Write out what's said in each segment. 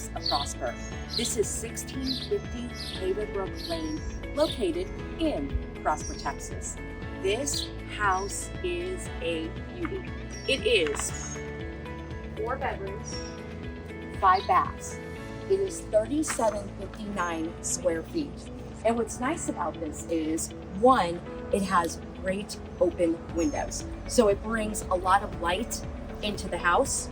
southwest of Prosper. This is 1650 Havenbrook Lane, located in Prosper, Texas. This house is a beauty. It is 4 bedrooms, 5 baths. It is 3759 square feet. And what's nice about this is, one, it has great open windows. So it brings a lot of light into the house.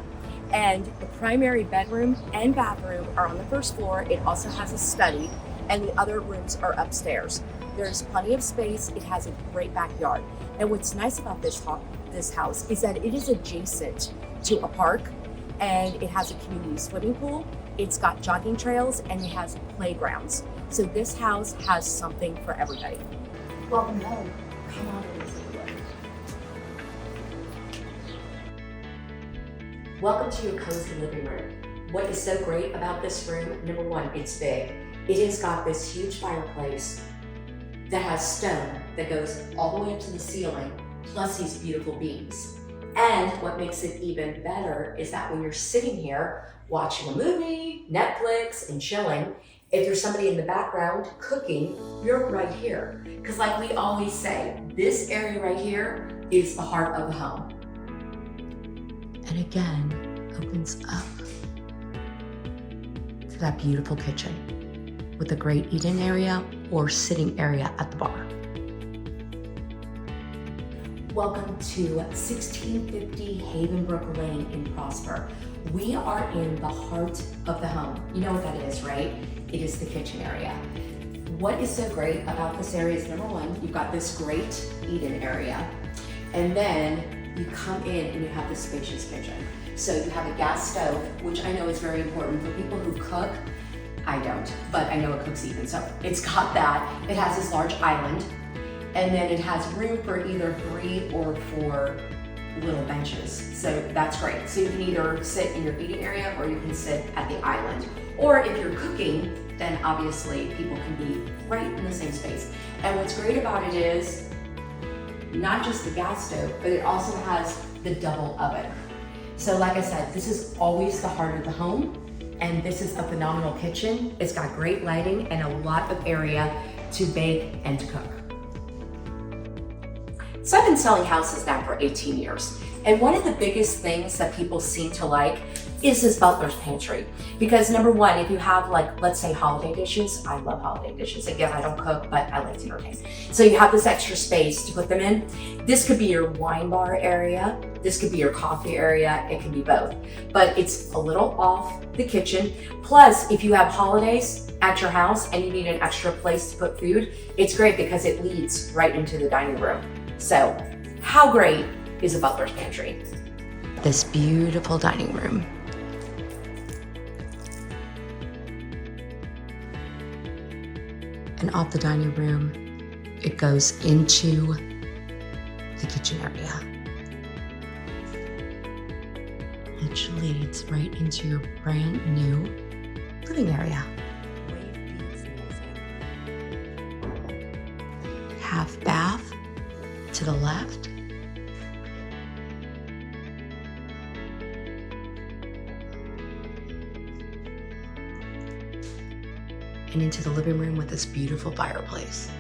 And the primary bedroom and bathroom are on the first floor. It also has a study, and the other rooms are upstairs. There's plenty of space. It has a great backyard. And what's nice about this house is that it is adjacent to a park, and it has a community swimming pool. It's got jogging trails, and it has playgrounds. So this house has something for everybody. Welcome home. Come on in and take a look. Welcome to your cozy living room. What is so great about this room, number one, it's big. It has got this huge fireplace that has stone that goes all the way up to the ceiling, plus these beautiful beams. And what makes it even better is that when you're sitting here watching a movie, Netflix, and chilling, if there's somebody in the background cooking, you're right here. Because like we always say, this area right here is the heart of the home. And again, opens up to that beautiful kitchen with a great eating area or sitting area at the bar. Welcome to 1650 Havenbrook Lane in Prosper. We are in the heart of the home. You know what that is, right? It is the kitchen area. What is so great about this area is, number one, you've got this great eat-in area, and then you come in and you have this spacious kitchen. So you have a gas stove, which I know is very important for people who cook. I don't, but I know it cooks even, so it's got that. It has this large island, and then it has room for either 3 or 4 little benches. So that's great. So you can either sit in your eating area or you can sit at the island. Or if you're cooking, then obviously people can be right in the same space. And what's great about it is not just the gas stove, but it also has the double oven. So like I said, this is always the heart of the home, and this is a phenomenal kitchen. It's got great lighting and a lot of area to bake and to cook. So I've been selling houses now for 18 years. And one of the biggest things that people seem to like is this Butler's Pantry. Because number one, if you have like, let's say holiday dishes, I love holiday dishes. Again, I don't cook, but I like to entertain. So you have this extra space to put them in. This could be your wine bar area. This could be your coffee area. It can be both. But it's a little off the kitchen. Plus, if you have holidays at your house and you need an extra place to put food, it's great because it leads right into the dining room. So how great is a Butler's Pantry? This beautiful dining room. And off the dining room, it goes into the kitchen area, which leads right into your brand new living area. Half bath to the left. And into the living room with this beautiful fireplace,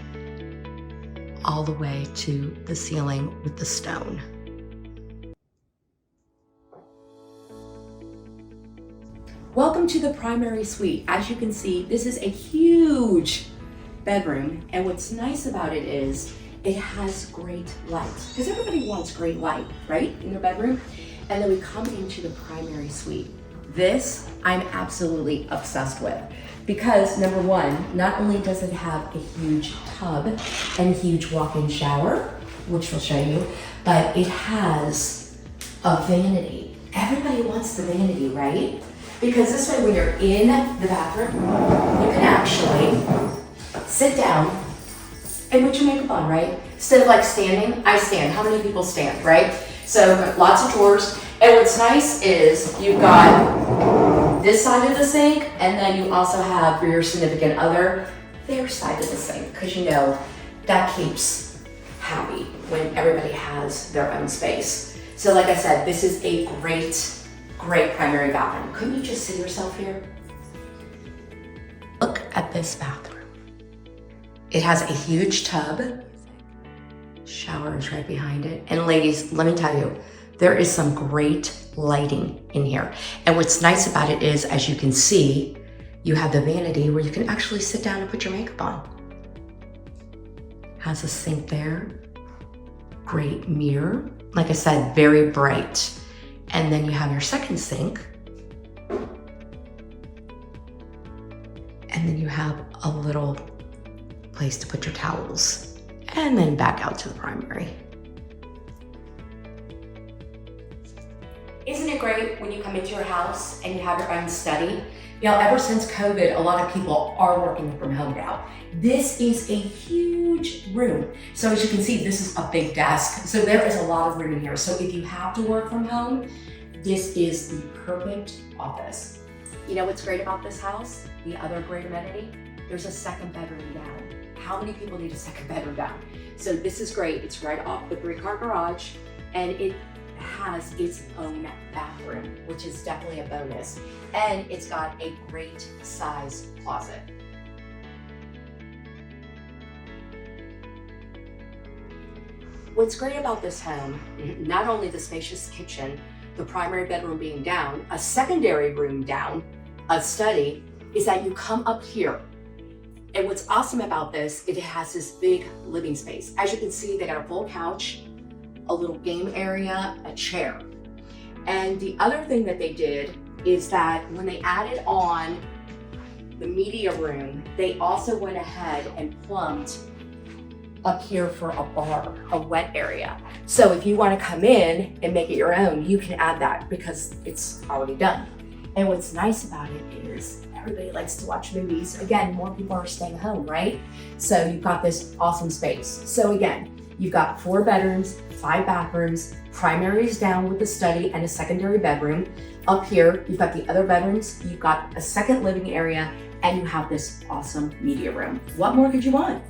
all the way to the ceiling with the stone. Welcome to the primary suite. As you can see, this is a huge bedroom, and what's nice about it is it has great light, because everybody wants great light, right, in their bedroom. And then we come into the primary suite. This I'm absolutely obsessed with, because number one, not only does it have a huge tub and a huge walk-in shower, which we'll show you, but it has a vanity. Everybody wants the vanity, right? Because this way, when you're in the bathroom, you can actually sit down and put your makeup on, right? Instead of like standing, I stand. How many people stand, right? So lots of drawers. And what's nice is you've got this side of the sink, and then you also have for your significant other their side of the sink, because you know that keeps happy when everybody has their own space. So like I said, this is a great primary bathroom. Couldn't you just see yourself here? this bathroom. It has a huge tub. Shower is right behind it. And ladies, let me tell you, there is some great lighting in here. And what's nice about it is, as you can see, you have the vanity where you can actually sit down and put your makeup on. Has a sink there. Great mirror. Like I said, very bright. And then you have your second sink. And then you have a little place to put your towels. And then back out to the primary. Isn't it great when you come into your house and you have your own study? You know, ever since COVID, a lot of people are working from home now. This is a huge room. So as you can see, this is a big desk. So there is a lot of room here. So if you have to work from home, this is the perfect office. You know what's great about this house? The other great amenity? There's a second bedroom down. How many people need a second bedroom down? So this is great. It's right off the 3-car garage, and it has its own bathroom, which is definitely a bonus. And it's got a great size closet. What's great about this home, not only the spacious kitchen, the primary bedroom being down, a secondary room down, a study, is that you come up here. And what's awesome about this, it has this big living space. As you can see, they got a full couch, a little game area, a chair. And the other thing that they did is that when they added on the media room, they also went ahead and plumbed up here for a bar, a wet area. So if you want to come in and make it your own, you can add that because it's already done. And what's nice about it is everybody likes to watch movies. Again, more people are staying home, right? So you've got this awesome space. So again, you've got 4 bedrooms, 5 bathrooms, primaries down with a study and a secondary bedroom. Up here, you've got the other bedrooms, you've got a second living area, and you have this awesome media room. What more could you want?